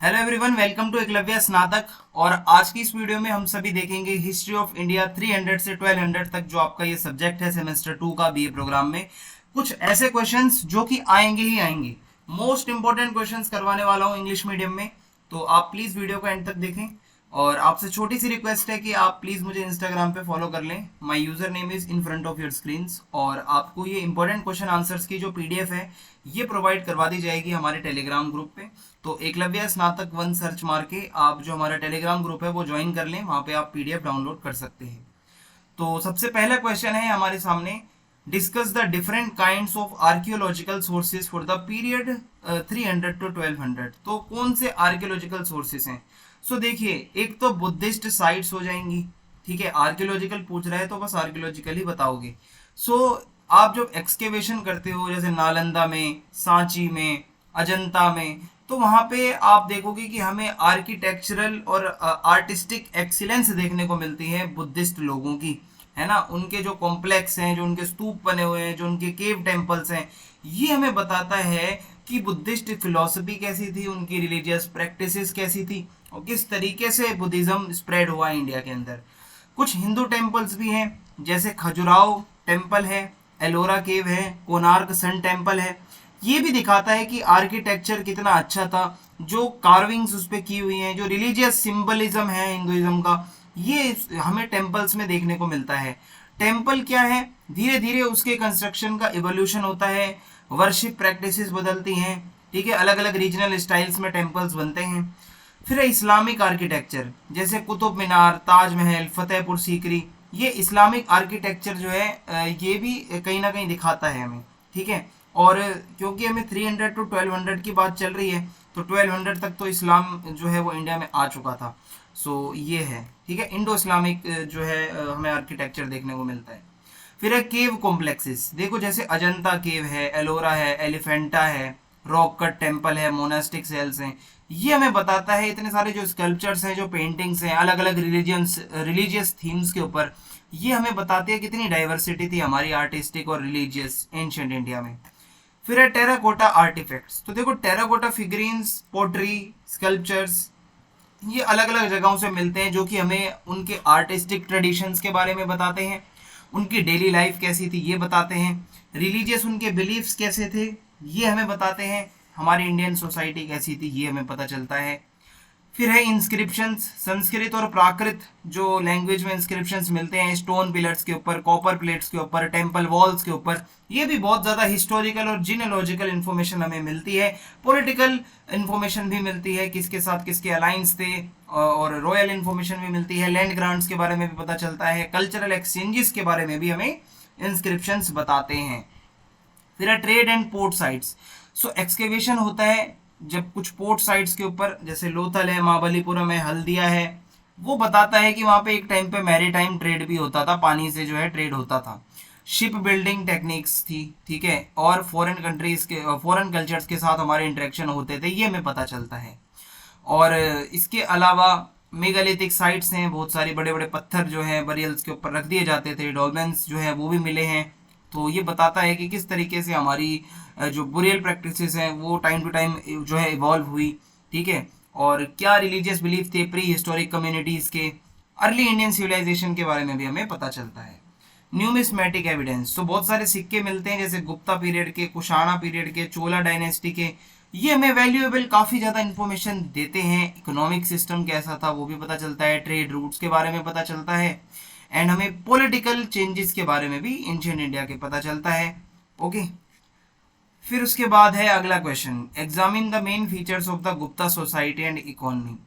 Hello everyone, welcome to Eklavya Snatak. और आज की इस वीडियो में हम सभी देखेंगे हिस्ट्री ऑफ इंडिया 300 से 1200 तक, जो आपका ये सब्जेक्ट है सेमेस्टर 2 का बीए प्रोग्राम में। कुछ ऐसे क्वेश्चंस जो कि आएंगे ही आएंगे, मोस्ट इंपॉर्टेंट क्वेश्चंस करवाने वाला हूँ इंग्लिश मीडियम में। तो आप प्लीज़ वीडियो को एंड तक देखें। और आपसे छोटी सी रिक्वेस्ट है कि आप प्लीज़ मुझे इंस्टाग्राम पे फॉलो कर लें। My user name is in front of your screens. और आपको ये इंपॉर्टेंट क्वेश्चन आंसर्स की जो पीडीएफ है ये प्रोवाइड करवा दी जाएगी हमारे टेलीग्राम ग्रुप पे। तो एकलव्य स्नातक 1 सर्च मार के आप जो हमारा टेलीग्राम ग्रुप है वो ज्वाइन कर लें, वहाँ पे आप पीडीएफ डाउनलोड कर सकते हैं। तो सबसे पहला क्वेश्चन है हमारे सामने, discuss the different kinds of archaeological sources for the period 300 to 1200। तो कौन से आर्कियोलॉजिकल सोर्सेज हैं? सो देखिए, एक तो बुद्धिस्ट साइट्स हो जाएंगी। ठीक है, आर्कियोलॉजिकल पूछ रहा है तो बस आर्कियोलॉजिकल ही बताओगे। सो आप जब एक्सकेवेशन करते हो जैसे नालंदा में, सांची में, अजंता में, तो वहाँ पे आप देखोगे कि हमें आर्किटेक्चरल और आर्टिस्टिक एक्सीलेंस देखने को मिलती है बुद्धिस्ट लोगों की, है ना। उनके जो कॉम्प्लेक्स हैं, जो उनके स्तूप बने हुए हैं, जो उनके केव टेम्पल्स हैं, ये हमें बताता है कि बुद्धिस्ट फिलॉसफी कैसी थी, उनकी रिलीजियस प्रैक्टिसेस कैसी थी और किस तरीके से बुद्धिज्म स्प्रेड हुआ इंडिया के अंदर। कुछ हिंदू टेम्पल्स भी हैं, जैसे खजुराहो टेम्पल है, एलोरा केव है, कोणार्क सन टेम्पल है। ये भी दिखाता है कि आर्किटेक्चर कितना अच्छा था, जो कार्विंग्स उस पर की हुई हैं, जो रिलीजियस सिंबलिज्म है हिंदुइज्म का, ये हमें टेम्पल्स में देखने को मिलता है। टेम्पल क्या है, धीरे धीरे उसके कंस्ट्रक्शन का इवोल्यूशन होता है, वर्शिप प्रैक्टिसेस बदलती हैं। ठीक है, अलग अलग रीजनल स्टाइल्स में टेम्पल्स बनते हैं। फिर है इस्लामिक आर्किटेक्चर, जैसे कुतुब मीनार, ताजमहल, फतेहपुर सीकरी। ये इस्लामिक आर्किटेक्चर जो है ये भी कहीं ना कहीं दिखाता है हमें। ठीक है, और क्योंकि हमें 300 टू 1200 की बात चल रही है, तो 1200 तक तो इस्लाम जो है वो इंडिया में आ चुका था। सो ये है, ठीक है, इंडो इस्लामिक जो है हमें आर्किटेक्चर देखने को मिलता है। फिर है केव कॉम्प्लेक्सेस। देखो, जैसे अजंता केव है, एलोरा है, एलिफेंटा है, रॉक कट टेम्पल है, मोनास्टिक सेल्स हैं। ये हमें बताता है, इतने सारे जो स्कल्पचर्स हैं, जो पेंटिंग्स हैं अलग अलग रिलीजियस थीम्स के ऊपर, ये हमें बताते हैं कितनी डाइवर्सिटी थी हमारी आर्टिस्टिक और रिलीजियस एंशिएंट इंडिया में। फिर है टेराकोटा आर्टिफैक्ट्स। तो देखो, टेराकोटा फिगरीन्स, पोट्री, स्कल्पचर्स, ये अलग अलग जगहों से मिलते हैं, जो कि हमें उनके आर्टिस्टिक ट्रेडिशंस के बारे में बताते हैं, उनकी डेली लाइफ कैसी थी ये बताते हैं, रिलीजियस उनके बिलीफ्स कैसे थे ये हमें बताते हैं, हमारी इंडियन सोसाइटी कैसी थी ये हमें पता चलता है। फिर है इंस्क्रिप्शंस, संस्कृत और प्राकृत जो लैंग्वेज में इंस्क्रिप्शंस मिलते हैं, स्टोन पिलर्स के ऊपर, कॉपर प्लेट्स के ऊपर, टेम्पल वॉल्स के ऊपर। ये भी बहुत ज़्यादा हिस्टोरिकल और जीनेलॉजिकल इन्फॉर्मेशन हमें मिलती है। पॉलिटिकल इन्फॉर्मेशन भी मिलती है, किसके साथ किसके अलायंस थे, और रॉयल इन्फॉर्मेशन भी मिलती है, लैंड ग्रांट्स के बारे में भी पता चलता है, कल्चरल एक्सचेंजेस के बारे में भी हमें इंस्क्रिप्शंस बताते हैं। फिर है trade and port sites. So excavation होता है जब कुछ पोर्ट साइट्स के ऊपर, जैसे लोथल है, महाबलीपुरम है, हल्दिया है, वो बताता है कि वहाँ पे एक टाइम पे मैरीटाइम ट्रेड भी होता था, पानी से जो है ट्रेड होता था, शिप बिल्डिंग टेक्निक्स थी। ठीक है, और फॉरेन कंट्रीज के, फॉरेन कल्चर्स के साथ हमारे इंटरेक्शन होते थे, ये हमें पता चलता है। और इसके अलावा मेगालिथिक साइट्स हैं, बहुत सारे बड़े बड़े पत्थर जो हैं बरियल्स के ऊपर रख दिए जाते थे, डॉल्मेंस जो है वो भी मिले हैं। तो ये बताता है कि किस तरीके से हमारी जो बुरियल प्रैक्टिसेस हैं वो टाइम टू टाइम जो है इवॉल्व हुई। ठीक है, और क्या रिलीजियस बिलीफ थे प्री हिस्टोरिक कम्युनिटीज़ के। अर्ली इंडियन सिविलाइजेशन के बारे में भी हमें पता चलता है। न्यूमिस्मेटिक एविडेंस, तो बहुत सारे सिक्के मिलते हैं, जैसे गुप्ता पीरियड के, कुशाणा पीरियड के, चोला डायनेस्टी के। ये हमें वैल्यूएबल काफ़ी ज़्यादा इन्फॉर्मेशन देते हैं। इकोनॉमिक सिस्टम कैसा था वो भी पता चलता है, ट्रेड रूट्स के बारे में पता चलता है, एंड हमें पॉलिटिकल चेंजेस के बारे में भी एंशिएंट इंडिया के पता चलता है। ओके, फिर उसके बाद है अगला question, examine the main features of the Gupta society and economy.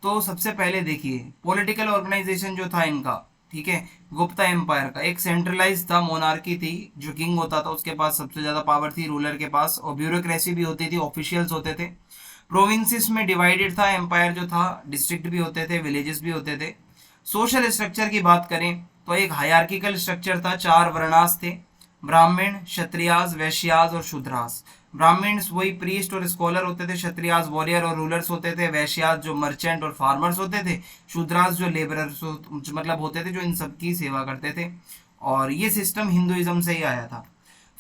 तो सबसे पहले देखिए, पॉलिटिकल ऑर्गेनाइजेशन जो था इनका, ठीक है, गुप्ता एम्पायर का एक सेंट्रलाइज था, मोनार्की थी, जो किंग होता था उसके पास सबसे ज़्यादा पावर थी रूलर के पास, और ब्यूरोक्रेसी भी होती थी, ऑफिशियल्स होते थे। प्रोविंसेस में डिवाइडेड था एम्पायर जो था, डिस्ट्रिक्ट भी होते थे, विलेजेस भी होते थे। सोशल स्ट्रक्चर की बात करें तो एक हायरार्किकल स्ट्रक्चर था, 4 वर्णास थे, ब्राह्मण, क्षत्रियाज, वैश्याज और शूद्रास। ब्राह्मण्स वही प्रीस्ट और स्कॉलर होते थे, क्षत्रियाज वॉरियर और रूलर्स होते थे, वैश्याज जो मर्चेंट और फार्मर्स होते थे, शूद्रास जो लेबरर्स मतलब होते थे, जो इन सब की सेवा करते थे। और ये सिस्टम हिंदुइज्म से ही आया था।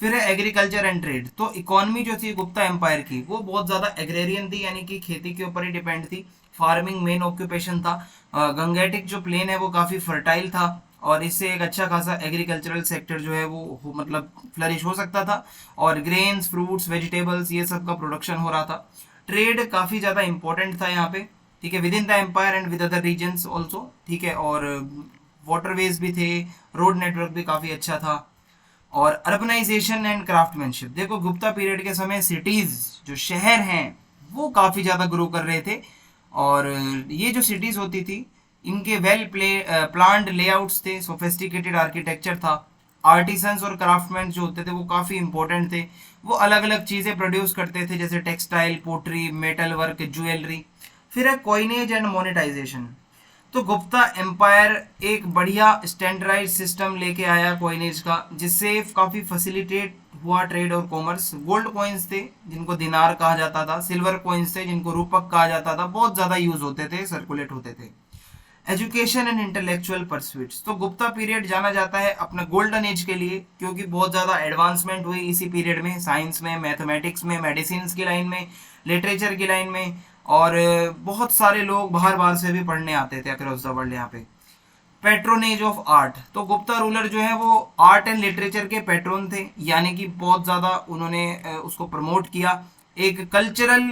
फिर है एग्रीकल्चर एंड ट्रेड। तो इकोनॉमी जो थी गुप्ता एम्पायर की वो बहुत ज़्यादा एग्रेरियन थी, यानी कि खेती के ऊपर ही डिपेंड थी। फार्मिंग मेन ऑक्यूपेशन था। गंगेटिक जो प्लेन है वो काफ़ी फर्टाइल था और इससे एक अच्छा खासा एग्रीकल्चरल सेक्टर जो है वो मतलब फ्लरिश हो सकता था। और ग्रेन्स, फ्रूट्स, वेजिटेबल्स ये सब का प्रोडक्शन हो रहा था। ट्रेड काफ़ी ज़्यादा इंपॉर्टेंट था यहाँ पे, ठीक है, within the empire and with other regions also, ठीक है। और वाटरवेज भी थे, रोड नेटवर्क भी काफ़ी अच्छा था। और अर्बनाइजेशन एंड क्राफ्टमैनशिप, देखो गुप्ता पीरियड के समय सिटीज़ जो शहर हैं वो काफ़ी ज़्यादा ग्रो कर रहे थे। और ये जो सिटीज़ होती थी इनके वेल प्लान्ड लेआउट्स थे, सोफिस्टिकेटेड आर्किटेक्चर था। आर्टिसंस और क्राफ्टमैन जो होते थे वो काफ़ी इंपॉर्टेंट थे। वो अलग अलग चीज़ें प्रोड्यूस करते थे जैसे textile, pottery, metal work, jewellery. फिर है कॉइनेज एंड मोनेटाइजेशन। तो गुप्ता एम्पायर एक बढ़िया स्टैंडर्डाइज सिस्टम लेके आया कॉइनेज का, जिससे काफ़ी फैसिलिटेट हुआ ट्रेड और कॉमर्स। गोल्ड कॉइन्स थे जिनको दिनार कहा जाता था, सिल्वर कॉइन्स थे जिनको रूपक कहा जाता था, बहुत ज़्यादा यूज होते थे, सर्कुलेट होते थे। एजुकेशन एंड इंटेलेक्चुअल परस्यूट्स, तो गुप्ता पीरियड जाना जाता है अपना गोल्डन एज के लिए, क्योंकि बहुत ज़्यादा एडवांसमेंट हुई इसी पीरियड में, साइंस में, मैथमेटिक्स में, मेडिसिन की लाइन में, लिटरेचर की लाइन में। और बहुत सारे लोग बाहर बाहर से भी पढ़ने आते थे अक्रॉस द वर्ल्ड यहाँ पे। पेट्रोनेज ऑफ आर्ट, तो गुप्ता रूलर जो है वो आर्ट एंड लिटरेचर के पेट्रोन थे, यानी कि बहुत ज़्यादा उन्होंने उसको प्रमोट किया। एक कल्चरल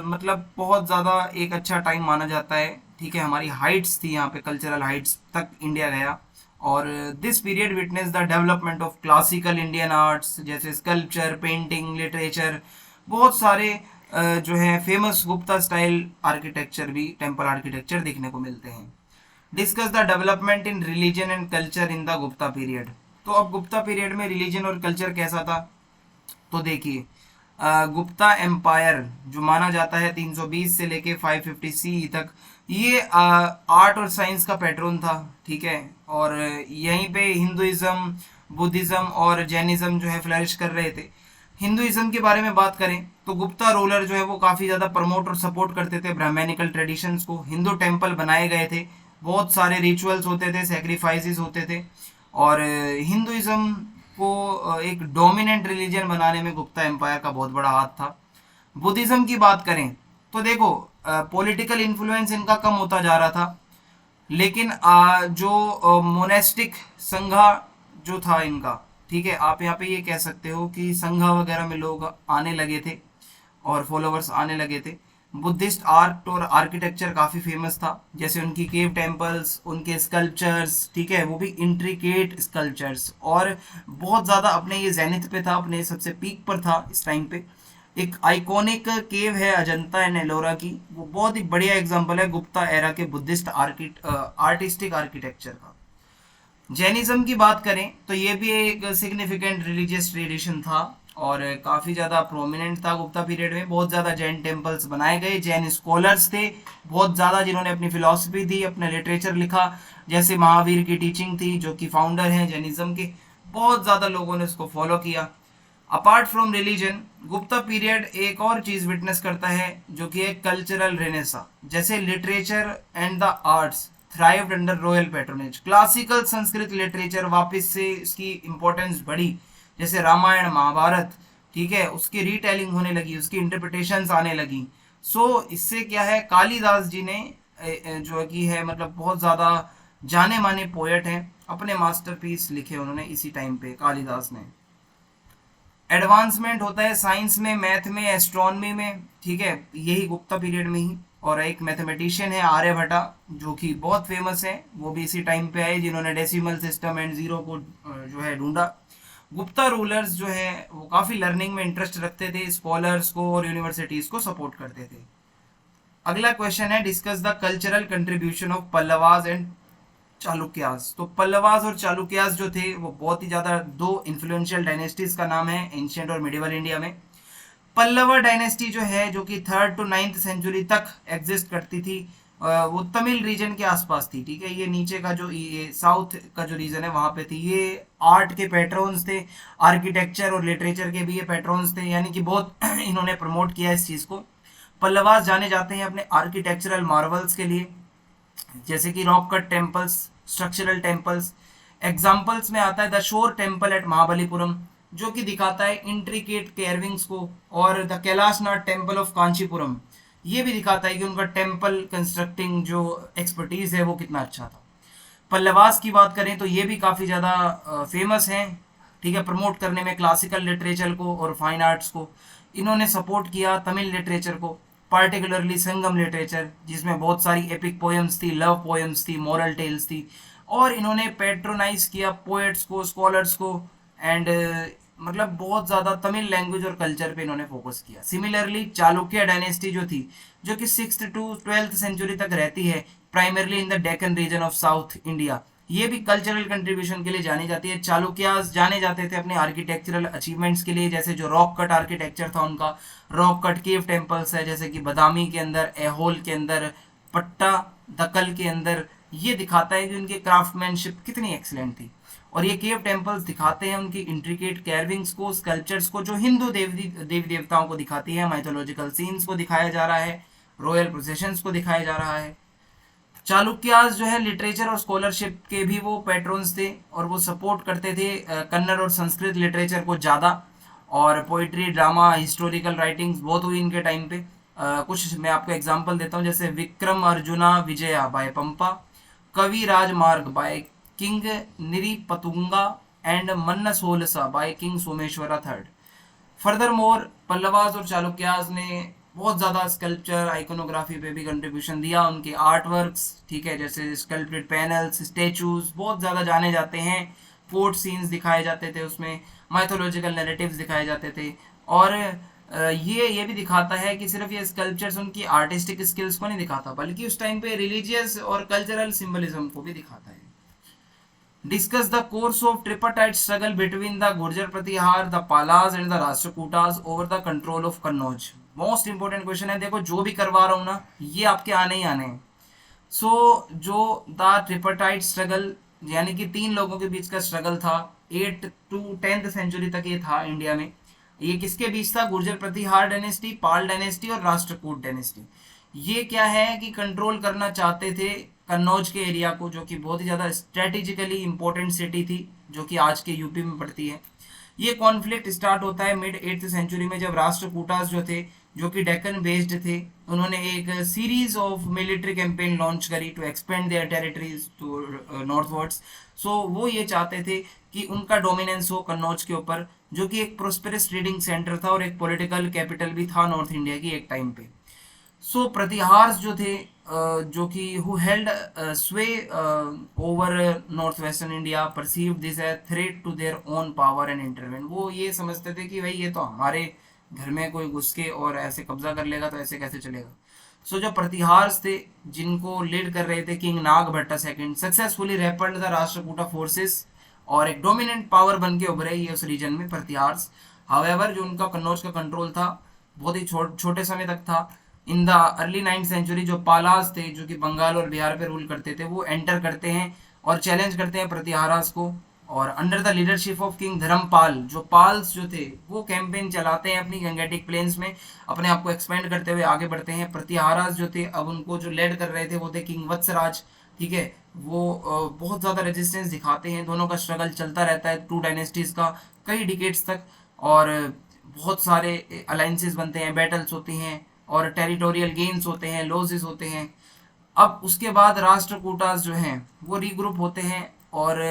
मतलब बहुत ज़्यादा एक अच्छा टाइम माना जाता है, ठीक है। हमारी हाइट्स थी यहाँ पे, कल्चरल हाइट्स तक इंडिया गया। और this period witness the development of classical Indian arts जैसे स्कल्पचर, पेंटिंग, लिटरेचर। बहुत सारे जो है फेमस गुप्ता स्टाइल आर्किटेक्चर भी, टेम्पल आर्किटेक्चर देखने को मिलते हैं। Discuss the development in religion and culture in the Gupta period. तो अब गुप्ता पीरियड में रिलीजन और कल्चर कैसा था, तो देखिए गुप्ता एम्पायर जो माना जाता है 320 से लेके 550 सी तक, ये आर्ट और साइंस का पैटर्न था, ठीक है। और यहीं पे हिंदुइज्म, बुद्धिज्म और जैनिज्म जो है फ्लरिश कर रहे थे। हिंदुइज्म के बारे में बात करें तो गुप्ता रूलर जो है वो काफ़ी ज़्यादा प्रमोट और सपोर्ट करते थे ब्राह्मणिकल ट्रेडिशंस को। हिंदू टेम्पल बनाए गए थे, बहुत सारे रिचुअल्स होते थे, सेक्रीफाइसेस होते थे। और हिंदुइज्म को एक डोमिनेंट रिलीजन बनाने में गुप्ता एम्पायर का बहुत बड़ा हाथ था। बुद्धिज्म की बात करें तो देखो पॉलिटिकल इन्फ्लुएंस इनका कम होता जा रहा था, लेकिन जो मोनेस्टिक संघा जो था इनका, ठीक है, आप यहाँ पे ये कह सकते हो कि संघा वगैरह में लोग आने लगे थे और फॉलोवर्स आने लगे थे। बुद्धिस्ट आर्ट और आर्किटेक्चर काफ़ी फेमस था, जैसे उनकी केव टेम्पल्स, उनके स्कल्पचर्स, ठीक है, वो भी इंट्रिकेट स्कल्पचर्स। और बहुत ज़्यादा अपने ये जेनिथ पे था, अपने सबसे पीक पर था इस टाइम पे। एक आइकॉनिक केव है अजंता एंड एलोरा की, वो बहुत ही बढ़िया एग्जांपल है गुप्ता एरा के बुद्धिस्ट आर्टिस्टिक आर्किटेक्चर का। जैनिज्म की बात करें तो ये भी एक सिग्निफिकेंट रिलीजियस ट्रेडिशन था और काफ़ी ज़्यादा प्रोमिनेंट था गुप्ता पीरियड में। बहुत ज़्यादा जैन टेम्पल्स बनाए गए, जैन स्कॉलर्स थे बहुत ज़्यादा जिन्होंने अपनी फिलॉसफी दी, अपना लिटरेचर लिखा, जैसे महावीर की टीचिंग थी जो कि फाउंडर हैं जैनिज्म के। बहुत ज़्यादा लोगों ने उसको फॉलो किया। Apart from religion, Gupta period एक और चीज़ विटनेस करता है जो कि एक कल्चरल रेनेसा, जैसे literature and the arts thrived under royal patronage. Classical Sanskrit literature वापस से इसकी इंपॉर्टेंस बढ़ी, जैसे रामायण, महाभारत, ठीक है, उसकी रीटेलिंग होने लगी, उसकी इंटरप्रिटेशंस आने लगी। सो इससे क्या है, कालिदास जी ने जो कि है मतलब बहुत ज़्यादा जाने माने पोएट हैं, अपने मास्टरपीस लिखे उन्होंने इसी टाइम पे कालिदास ने। एडवांसमेंट होता है साइंस में, मैथ में, एस्ट्रोनॉमी में, ठीक है, यही गुप्ता पीरियड में ही। और एक मैथमेटिशियन है आर्यभट्टा जो कि बहुत फेमस है, वो भी इसी टाइम पे आए जिन्होंने डेसिमल सिस्टम एंड जीरो को जो है ढूंढा। गुप्ता रूलर्स जो है वो काफ़ी लर्निंग में इंटरेस्ट रखते थे, स्कॉलर्स को और यूनिवर्सिटीज़ को सपोर्ट करते थे। अगला क्वेश्चन है discuss the cultural contribution of Pallavas and Chalukyas. तो पल्लवास और चालुक्यास जो थे वो बहुत ही ज़्यादा दो इन्फ्लुएंशियल डायनेस्टीज का नाम है एंशियंट और मिडिवल इंडिया में। पल्लवा डायनेस्टी जो है जो कि 3rd to 9th सेंचुरी तक एग्जिस्ट करती थी, वो तमिल रीजन के आसपास थी, ठीक है। ये नीचे का जो ये साउथ का जो रीजन है वहाँ पे थी। ये आर्ट के पैट्रॉन्स थे, आर्किटेक्चर और लिटरेचर के भी ये पैट्रॉन्स थे, यानी कि बहुत इन्होंने प्रमोट किया इस चीज़ को। पल्लवास जाने जाते हैं अपने आर्किटेक्चरल मार्वल्स के लिए, जैसे कि rock cut temples, structural temples. Examples में आता है the shore temple at Mahabalipuram, जो कि दिखाता है इंट्रिकेट कैर्विंग्स को, और the Kailashnath temple of Kanchipuram ये भी दिखाता है कि उनका टेम्पल कंस्ट्रक्टिंग जो एक्सपर्टीज है वो कितना अच्छा था। पल्लवास की बात करें तो ये भी काफ़ी ज़्यादा फेमस हैं, ठीक है, प्रमोट करने में क्लासिकल लिटरेचर को और फाइन आर्ट्स को। इन्होंने सपोर्ट किया तमिल लिटरेचर को, पार्टिकुलरली संगम लिटरेचर, जिसमें बहुत सारी एपिक पोएम्स थी, लव पोएम्स थी, मॉरल टेल्स थी। और इन्होंने पेट्रोनाइज किया पोएट्स को, स्कॉलर्स को, एंड मतलब बहुत ज़्यादा तमिल लैंग्वेज और कल्चर पे इन्होंने फोकस किया। सिमिलरली चालुक्य डायनेस्टी जो थी, जो कि 6th to 12th सेंचुरी तक रहती है, primarily in the Deccan region of south India, ये भी कल्चरल कंट्रीब्यूशन के लिए जानी जाती है। चालुक्यास जाने जाते थे अपने आर्किटेक्चरल अचीवमेंट्स के लिए, जैसे जो रॉक कट आर्किटेक्चर था उनका, रॉक कट केव टेम्पल्स है जैसे कि बदामी के अंदर, एहोल के अंदर, पट्टा दक्कल के अंदर। ये दिखाता है कि उनकी क्राफ्टमैनशिप कितनी एक्सीलेंट थी। और ये केव टेम्पल्स दिखाते हैं उनकी इंट्रिकेट कैर्विंग्स को, स्कल्पचर्स को, जो हिंदू देवी देवताओं को दिखाती है। माइथोलॉजिकल सीन्स को दिखाया जा रहा है, रॉयल प्रोसेशंस को दिखाया जा रहा है। चालुक्यास जो है लिटरेचर और स्कॉलरशिप के भी वो पैट्रॉन्स थे, और वो सपोर्ट करते थे कन्नड़ और संस्कृत लिटरेचर को ज़्यादा। और पोइट्री, ड्रामा, हिस्टोरिकल राइटिंग्स बहुत हुई इनके टाइम पे। कुछ मैं आपको एग्जांपल देता हूँ, जैसे Vikram Arjuna Vijaya by Pampa, Kavi Rajamarga by king Nripatunga and Manasollasa by king Someshwara third. Furthermore Pallavas और चालुक्यास ने बहुत ज़्यादा स्कल्पचर, आइकोनोग्राफी पे भी कंट्रीब्यूशन दिया। उनके आर्ट वर्क्स, ठीक है, जैसे स्कल्प्टेड पैनल्स, स्टेचूज बहुत ज़्यादा जाने जाते हैं। पोर्ट सीन्स दिखाए जाते थे उसमें, माइथोलॉजिकल नैरेटिव्स दिखाए जाते थे। और ये भी दिखाता है कि सिर्फ ये स्कल्पचर्स उनकी आर्टिस्टिक स्किल्स को नहीं दिखाता, बल्कि उस टाइम पे रिलीजियस और कल्चरल सिंबलिज्म को भी दिखाता है। Discuss the course of tripartite struggle between the Gurjar Pratihar, the Palas and the Rashtrakutas over the control of Kannauj. Most important question है, देखो जो भी करवा रहा हूँ ना ये आपके आने ही आने हैं। जो द ट्रिपर्टाइट स्ट्रगल, यानी कि 3 लोगों के बीच का स्ट्रगल था, 8th to 10th सेंचुरी तक ये था इंडिया में। ये किसके बीच था? गुर्जर प्रतिहार डायनेस्टी, पाल डायनेस्टी और राष्ट्रकूट डायनेस्टी। ये क्या है कि कंट्रोल करना चाहते थे कन्नौज के एरिया को, जो कि बहुत ही ज़्यादा स्ट्रेटेजिकली इंपॉर्टेंट सिटी थी, जो कि आज के यूपी में पड़ती है। ये कॉन्फ्लिक्ट स्टार्ट होता है मिड 8th सेंचुरी में, जब राष्ट्रकूटास जो थे, जो कि डेक्कन बेस्ड थे, उन्होंने एक series of military campaign launch करी to expand their territories to northwards. So वो ये चाहते थे कि उनका डोमिनेंस हो कन्नौज के ऊपर, जो कि एक प्रोस्पेरस ट्रेडिंग सेंटर था और एक पॉलिटिकल कैपिटल भी था नॉर्थ इंडिया की एक टाइम पे। सो प्रतिहार्स जो थे, जो कि who held sway over north western India, perceive this a threat to their own power and intervened. वो ये समझते थे कि भाई ये तो हमारे घर में कोई घुस के और ऐसे कब्जा कर लेगा, तो ऐसे कैसे चलेगा। सो जो प्रतिहार्स थे, जिनको लीड कर रहे थे king Nagabhatta second, successfully repelled the Rashtrakuta forces और एक डोमिनेंट पावर बन के उभरे ये उस रीजन में प्रतिहार्स। हावेवर जो उनका कन्नौज का कंट्रोल था बहुत ही छोटे समय तक था। In the early 9th century जो पालास थे, जो कि बंगाल और बिहार पे रूल करते थे, वो एंटर करते हैं और चैलेंज करते हैं प्रतिहारास को। और under the leadership of king Dharmapal, जो पाल्स जो थे वो कैंपेन चलाते हैं अपनी गंगेटिक प्लेन्स में, अपने आप को एक्सपेंड करते हुए आगे बढ़ते हैं। प्रतिहारास जो थे, अब उनको जो लीड कर रहे थे वो थे किंग वत्सराज, ठीक है। वो बहुत ज़्यादा रेजिस्टेंस दिखाते हैं, दोनों का स्ट्रगल चलता रहता है 2 डायनेस्टीज़ का कई डिकेड्स तक, और बहुत सारे अलाइंसेस बनते हैं, बैटल्स होती हैं और टेरिटोरियल गेन्स होते हैं, लॉसेस होते हैं। अब उसके बाद राष्ट्रकूटास जो हैं वो रीग्रुप होते हैं और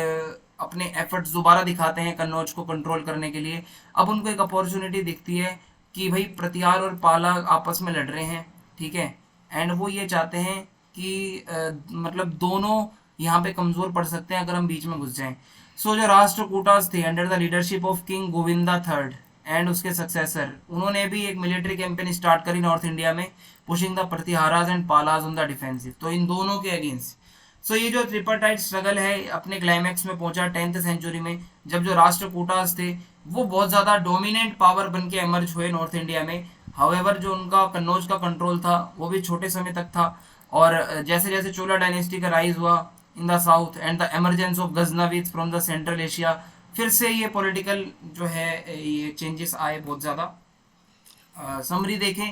अपने एफर्ट्स दोबारा दिखाते हैं कन्नौज को कंट्रोल करने के लिए। अब उनको एक अपॉर्चुनिटी दिखती है कि भाई प्रतिहार और पाला आपस में लड़ रहे हैं, ठीक है, एंड वो ये चाहते हैं कि मतलब दोनों यहाँ पे कमज़ोर पड़ सकते हैं अगर हम बीच में घुस जाएं। सो जो राष्ट्रकूटास थे under the leadership of king Govinda third and उसके सक्सेसर, उन्होंने भी एक मिलिट्री कैंपेन स्टार्ट करी नॉर्थ इंडिया में, pushing the Pratiharas and Palas on the defensive, तो इन दोनों के अगेंस्ट। सो ये जो ट्रिपर्टाइट स्ट्रगल है अपने क्लाइमैक्स में पहुंचा 10th सेंचुरी में, जब जो राष्ट्रकूटास थे वो बहुत ज़्यादा डोमिनेंट पावर बन के एमर्ज हुए नॉर्थ इंडिया में। हावेवर जो उनका कन्नौज का कंट्रोल था वो भी छोटे समय तक था, और जैसे जैसे चोला डायनेस्टी का राइज हुआ in the south and the emergence of Ghaznavids from the central Asia, फिर से ये पॉलिटिकल जो है ये चेंजेस आए बहुत ज़्यादा। समरी देखें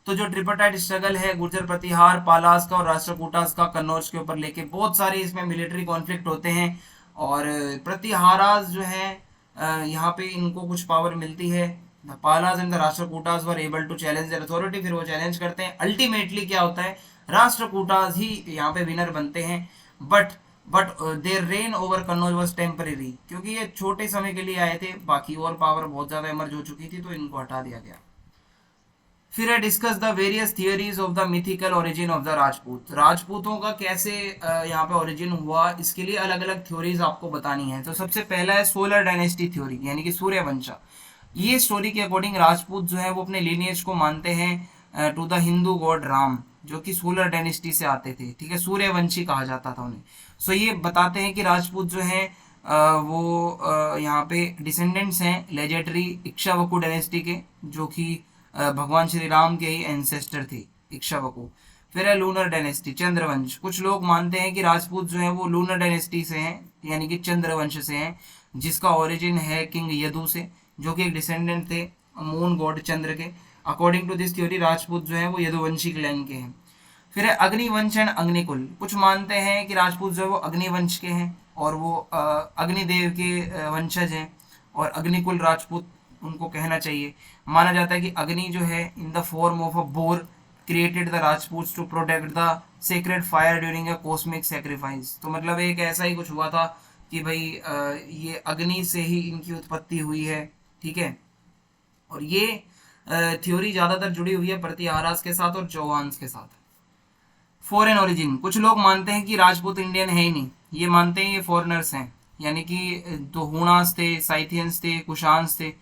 तो जो ट्रिपर्टाइट स्ट्रगल है गुर्जर प्रतिहार, पालास का और राष्ट्रकूटास का कन्नौज के ऊपर लेके, बहुत सारे इसमें मिलिट्री कॉन्फ्लिक्ट होते हैं। और प्रतिहारास जो है यहाँ पे इनको कुछ पावर मिलती है। The Palas and the Rashtrakutas were able to challenge their authority, फिर वो चैलेंज करते हैं। अल्टीमेटली क्या होता है, राष्ट्रकूटास ही यहाँ पे विनर बनते हैं। But their reign over Kannauj was temporary, क्योंकि ये छोटे समय के लिए आए थे, बाकी और पावर बहुत ज्यादा इमर्ज हो चुकी थी, तो इनको हटा दिया गया। फिर है discuss the various theories of the mythical origin of the Rajput. राजपूतों का कैसे यहाँ पे ओरिजिन हुआ, इसके लिए अलग अलग थ्योरीज आपको बतानी है। तो सबसे पहला है सोलर डायनेस्टी थ्योरी, यानी कि सूर्यवंशा। ये स्टोरी के अकॉर्डिंग राजपूत जो है वो अपने लीनिएज को मानते हैं to the Hindu god Ram, जो कि सोलर डायनेस्टी से आते थे, ठीक है, सूर्यवंशी कहा जाता था उन्हें। सो ये बताते हैं कि राजपूत जो है वो यहाँ पे डिसेंडेंट्स हैं लेजेंडरी इक्ष्वाकु डायनेस्टी के, जो कि भगवान श्री राम के ही एंसेस्टर थे, इक्ष्वाकु। फिर है लूनर डायनेस्टी, चंद्रवंश। कुछ लोग मानते हैं कि राजपूत जो है वो लूनर डायनेस्टी से हैं, यानी कि चंद्रवंश से हैं, जिसका ओरिजिन है किंग यदु से, जो कि एक डिसेंडेंट थे मून गॉड चंद्र के। According to this theory Rajput जो है वो यदुवंशी क्लैन के हैं। फिर है अग्निवंश एंड अग्निकुल। कुछ मानते हैं कि राजपूत जो है वो अग्निवंश के हैं और वो अग्निदेव के वंशज हैं, और अग्निकुल राजपूत उनको कहना चाहिए। माना जाता है कि अग्नि जो है in the form of a boar created the Rajput to protect the sacred fire during a cosmic sacrifice. तो मतलब एक ऐसा ही कुछ हुआ था कि भाई ये अग्नि से ही इनकी उत्पत्ति हुई है, ठीक है। और ये थ्योरी ज्यादातर जुड़ी हुई है प्रतिहारास के साथ और चौहान्स के साथ। Foreign origin. कुछ लोग मानते हैं कि राजपूत इंडियन है ही नहीं, ये मानते हैं ये फॉरेनर्स हैं, यानी कि जो हूणास थे, साइथियंस थे, कुशान्स थे,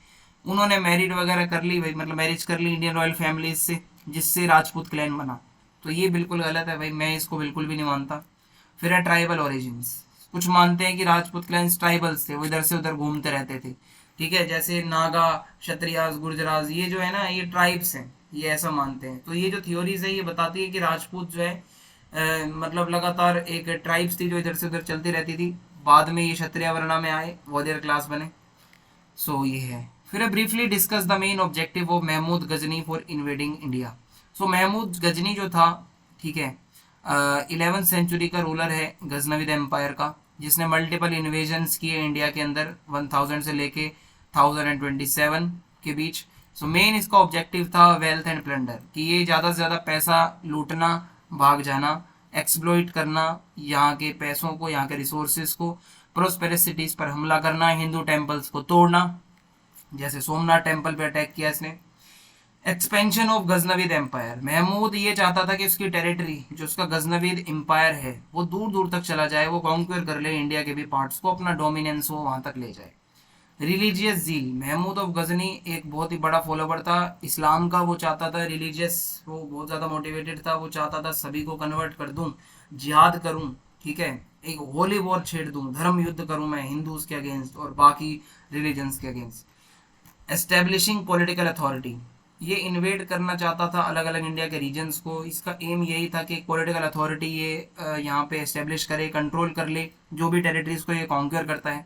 उन्होंने मैरिड वगैरह कर ली भाई, मतलब मैरिज कर ली इंडियन रॉयल फैमिलीज से, जिससे राजपूत क्लैन बना। तो ये बिल्कुल गलत है भाई, मैं इसको बिल्कुल भी नहीं मानता। फिर है ट्राइबल ओरिजिन्स। कुछ मानते हैं कि राजपूत क्लैंस ट्राइबल्स थे, वो इधर से उधर घूमते रहते थे, ठीक है, जैसे नागा, क्षत्रियास, गुर्जरास, ये जो है ना ये ट्राइब्स हैं, ये ऐसा मानते हैं। तो ये जो थ्योरीज है ये बताती है कि राजपूत जो है मतलब लगातार एक ट्राइब्स थी जो इधर से उधर चलती रहती थी, बाद में ये क्षत्रिय वर्णा में आए, वॉरियर क्लास बने। सो ये है। फिर briefly discuss the main objective of Mahmud Ghazni for invading India. So Mahmud Ghazni जो था, ठीक है, 11th सेंचुरी का रूलर है गजनविद एम्पायर का, जिसने मल्टीपल इन्वेजन्स किए इंडिया के अंदर 1000 से लेके 1027 के बीच। सो मेन इसका ऑब्जेक्टिव था वेल्थ एंड प्लंडर, कि ये ज़्यादा से ज़्यादा पैसा लूटना, भाग जाना, एक्सप्लॉइट करना यहाँ के पैसों को, यहाँ के रिसोर्सेज को, प्रोस्पेरस सिटीज पर हमला करना, हिंदू टेम्पल्स को तोड़ना, जैसे सोमनाथ टेम्पल पे अटैक किया इसने। Expansion of Ghaznavid empire. Mahmud ये चाहता था कि उसकी टेरिटरी, जो उसका गजनविद एम्पायर है, वो दूर दूर तक चला जाए, वो कॉन्क्वेयर कर ले इंडिया के भी पार्ट्स को, अपना डोमिनेंस वो वहां तक ले जाए। Religious zeal. Mahmud of Ghazni एक बहुत ही बड़ा फॉलोवर था इस्लाम का, वो चाहता था रिलीजियस, वो बहुत ज़्यादा मोटिवेटेड था, वो चाहता था सभी को कन्वर्ट कर दूं, जिहाद करूं, ठीक है, एक होली वॉर छेड़ दूं, धर्म युद्ध करूं मैं हिंदूज के अगेंस्ट और बाकी रिलीजन्स के अगेंस्ट। Establishing political authority. ये इन्वेड करना चाहता था अलग अलग इंडिया के रीजन्स को, इसका एम यही था कि पॉलिटिकल अथॉरिटी ये यहाँ पे एस्टेब्लिश करे, कंट्रोल कर ले जो भी टेरिटरीज को ये कॉन्क्यूर करता है।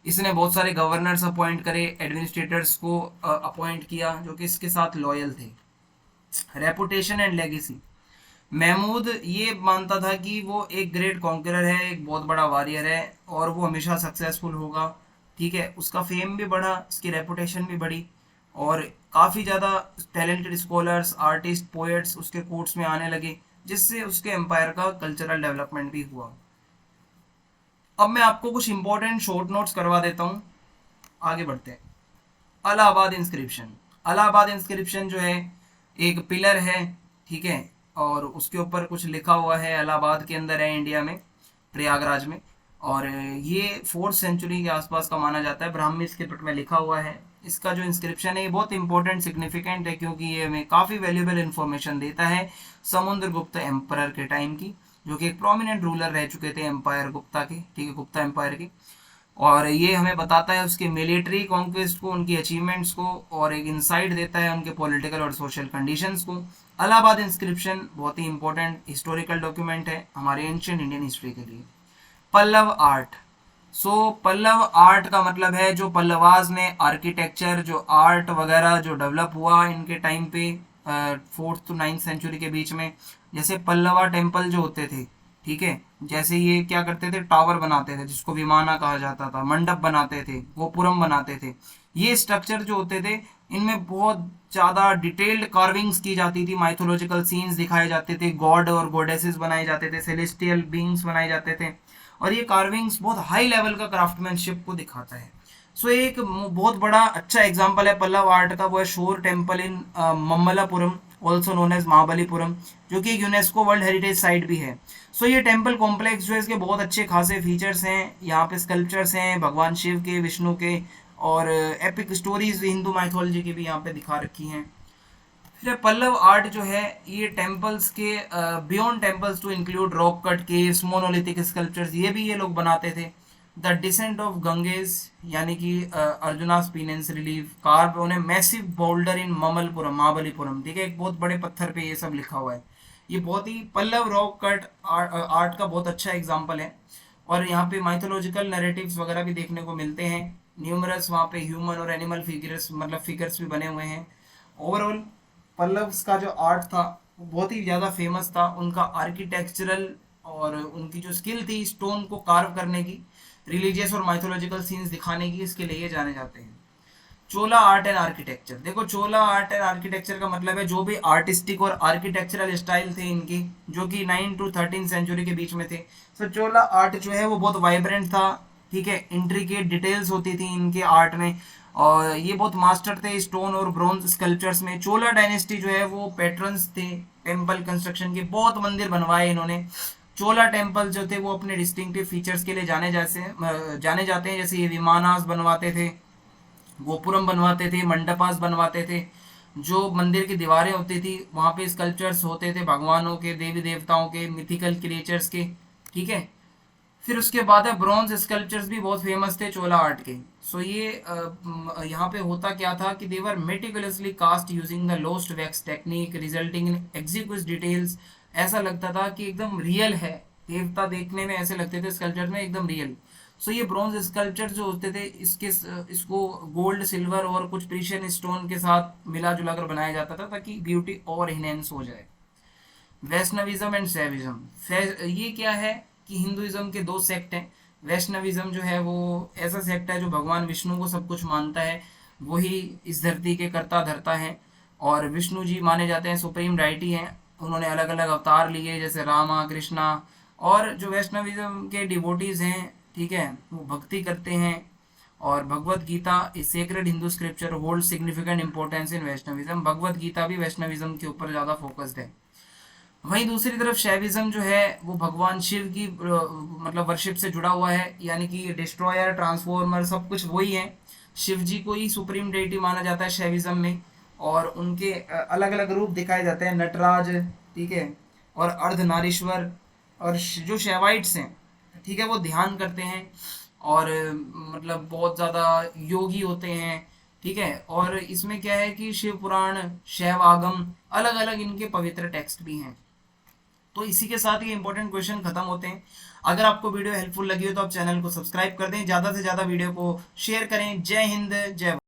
इसने बहुत सारे गवर्नर्स अपॉइंट करे, एडमिनिस्ट्रेटर्स को अपॉइंट किया जो कि इसके साथ लॉयल थे। Reputation and legacy. महमूद ये मानता था कि वो एक ग्रेट कॉन्करर है, एक बहुत बड़ा वॉरियर है और वो हमेशा सक्सेसफुल होगा, ठीक है। उसका फेम भी बढ़ा, उसकी रेपुटेशन भी बढ़ी और काफ़ी ज़्यादा टैलेंटेड स्कॉलर्स, आर्टिस्ट, पोएट्स उसके कोर्ट्स में आने लगे, जिससे उसके एम्पायर का कल्चरल डेवलपमेंट भी हुआ। अब मैं आपको कुछ इंपॉर्टेंट शॉर्ट नोट्स करवा देता हूँ, आगे बढ़ते हैं। अलाहाबाद इंस्क्रिप्शन। अलाहाबाद इंस्क्रिप्शन जो है एक पिलर है, ठीक है, और उसके ऊपर कुछ लिखा हुआ है, इलाहाबाद के अंदर है इंडिया में, प्रयागराज में, और ये 4th सेंचुरी के आसपास का माना जाता है, ब्राह्मी स्क्रिप्ट में लिखा हुआ है। इसका जो इंस्क्रिप्शन है ये बहुत इंपॉर्टेंट, सिग्निफिकेंट है, क्योंकि ये हमें काफ़ी वैल्यूएबल इंफॉर्मेशन देता है समुद्रगुप्त एम्परर के टाइम की, जो कि एक प्रोमिनेंट रूलर रह चुके थे एम्पायर गुप्ता के, ठीक है, गुप्ता एम्पायर के। और ये हमें बताता है उसके मिलिट्री कॉन्क्वेस्ट को, उनकी अचीवमेंट्स को, और एक इंसाइट देता है उनके पॉलिटिकल और सोशल कंडीशंस को। अलाहाबाद इंस्क्रिप्शन बहुत ही इंपॉर्टेंट हिस्टोरिकल डॉक्यूमेंट है हमारे एंशिएंट इंडियन हिस्ट्री के लिए। पल्लव आर्ट। सो पल्लव आर्ट का मतलब है जो पल्लवाज ने आर्किटेक्चर, जो आर्ट वगैरह जो डेवलप हुआ इनके टाइम पे 4th to 9th सेंचुरी के बीच में, जैसे पल्लवा टेम्पल जो होते थे, ठीक है, जैसे ये क्या करते थे, टावर बनाते थे जिसको विमाना कहा जाता था, मंडप बनाते थे, गोपुरम बनाते थे। ये स्ट्रक्चर जो होते थे इनमें बहुत ज़्यादा डिटेल्ड कार्विंग्स की जाती थी, माइथोलॉजिकल सीन्स दिखाए जाते थे, गॉड और गॉडेसेस बनाए जाते थे, सेलेस्टियल बींग्स बनाए जाते थे, और ये कार्विंग्स बहुत हाई लेवल का क्राफ्टमैनशिप को दिखाता है। सो एक बहुत बड़ा अच्छा एग्जाम्पल है पल्लव आर्ट का, वो है shore temple in Mamallapuram, also known as Mahabalipuram, जो कि एक यूनेस्को वर्ल्ड हेरिटेज साइट भी है। सो ये टेम्पल कॉम्प्लेक्स जो है इसके बहुत अच्छे खासे फीचर्स हैं, यहाँ पे स्कल्पचर्स हैं भगवान शिव के, विष्णु के, और एपिक स्टोरीज हिंदू माइथोलॉजी की भी यहाँ पे दिखा रखी हैं। फिर पल्लव आर्ट जो है ये टेम्पल्स के beyond temples to include rock cut caves, monolithic sculptures, ये भी ये लोग बनाते थे। द डिसेंट ऑफ गंगेज यानी कि Arjuna's penance relief carve on a massive boulder in Mamallapuram, Mahabalipuram, ठीक है, एक बहुत बड़े पत्थर पे ये सब लिखा हुआ है। ये बहुत ही पल्लव रॉक कट आर्ट का बहुत अच्छा एग्जाम्पल है। और यहाँ पे माइथोलॉजिकल नैरेटिव्स वगैरह भी देखने को मिलते हैं, न्यूमरस वहाँ पे ह्यूमन और एनिमल फिगर्स, मतलब फिगर्स भी बने हुए हैं। ओवरऑल पल्लव्स का जो आर्ट था वो बहुत ही ज़्यादा फेमस था, उनका आर्किटेक्चरल और उनकी जो स्किल थी स्टोन को कार्व करने की, रिलीजियस और माइथोलॉजिकल सीन्स दिखाने की, इसके लिए जाने जाते हैं। चोला आर्ट एंड आर्किटेक्चर, देखो चोला आर्ट एंड आर्किटेक्चर का मतलब है जो भी आर्टिस्टिक और आर्किटेक्चरल स्टाइल थे इनकी, जो कि 9 to 13 सेंचुरी के बीच में थे। सो चोला आर्ट जो है वो बहुत वाइब्रेंट था, ठीक है, इंट्रिकेट डिटेल्स होती थी इनके आर्ट में, और ये बहुत मास्टर थे स्टोन और ब्रोंज स्कल्पचर्स में। चोला डायनेस्टी जो है वो पैट्रन्स थे टेम्पल कंस्ट्रक्शन के, बहुत मंदिर बनवाए इन्होंने। चोला टेम्पल जो थे वो अपने डिस्टिंक्टिव फीचर्स के लिए जाने जाते हैं, जैसे ये विमानास बनवाते थे, गोपुरम बनवाते थे, मंडपास बनवाते थे। जो मंदिर की दीवारें होती थी वहाँ पे स्कल्पचर्स होते थे भगवानों के, देवी देवताओं के, मिथिकल क्रिएचर्स के, ठीक है। फिर उसके बाद है ब्रॉन्ज स्कल्पचर्स भी बहुत फेमस थे चोला आर्ट के। सो ये यहाँ पे होता क्या था कि they were meticulously cast using the lost wax technique resulting in exquisite details. ऐसा लगता था कि एकदम रियल है, देवता देखने में ऐसे लगते थे स्कल्पचर में एकदम रियल। सो ये ब्रॉन्ज स्कल्पचर जो होते थे इसको गोल्ड, सिल्वर और कुछ प्रीशियस स्टोन के साथ मिला जुला कर बनाया जाता था ताकि ब्यूटी और इनहेंस हो जाए। वैष्णविज्म एंड शैविज्म, ये क्या है कि हिंदुइज्म के दो सेक्ट हैं। वैष्णविज्म जो है वो ऐसा सेक्ट है जो भगवान विष्णु को सब कुछ मानता है, वही इस धरती के कर्ता धर्ता हैं, और विष्णु जी माने जाते हैं सुप्रीम डाइटी हैं। उन्होंने अलग अलग अवतार लिए जैसे रामा, कृष्णा। और जो वैष्णविज्म के डिवोटीज हैं, ठीक है, वो भक्ति करते हैं, और Bhagavad Gita is sacred Hindu scripture hold significant importance in Vaishnavism. Bhagavad Gita भी वैष्णविज्म के ऊपर ज़्यादा फोकस्ड है। वहीं दूसरी तरफ शैविज्म जो है वो भगवान शिव की मतलब वर्शिप से जुड़ा हुआ है, यानी कि डिस्ट्रॉयर, ट्रांसफॉर्मर सब कुछ वही है। शिव जी को ही सुप्रीम डेटी माना जाता है शैविज्म में, और उनके अलग अलग रूप दिखाए जाते हैं, नटराज, ठीक है, और अर्धनारीश्वर। और जो शैवाइट्स हैं, ठीक है, वो ध्यान करते हैं और मतलब बहुत ज़्यादा योगी होते हैं, ठीक है। और इसमें क्या है कि शिव पुराण, शैव आगम, अलग अलग इनके पवित्र टेक्स्ट भी हैं। तो इसी के साथ ये इंपॉर्टेंट क्वेश्चन खत्म होते हैं। अगर आपको वीडियो हेल्पफुल लगी हो तो आप चैनल को सब्सक्राइब कर दें, ज़्यादा से ज़्यादा वीडियो को शेयर करें। जय हिंद, जय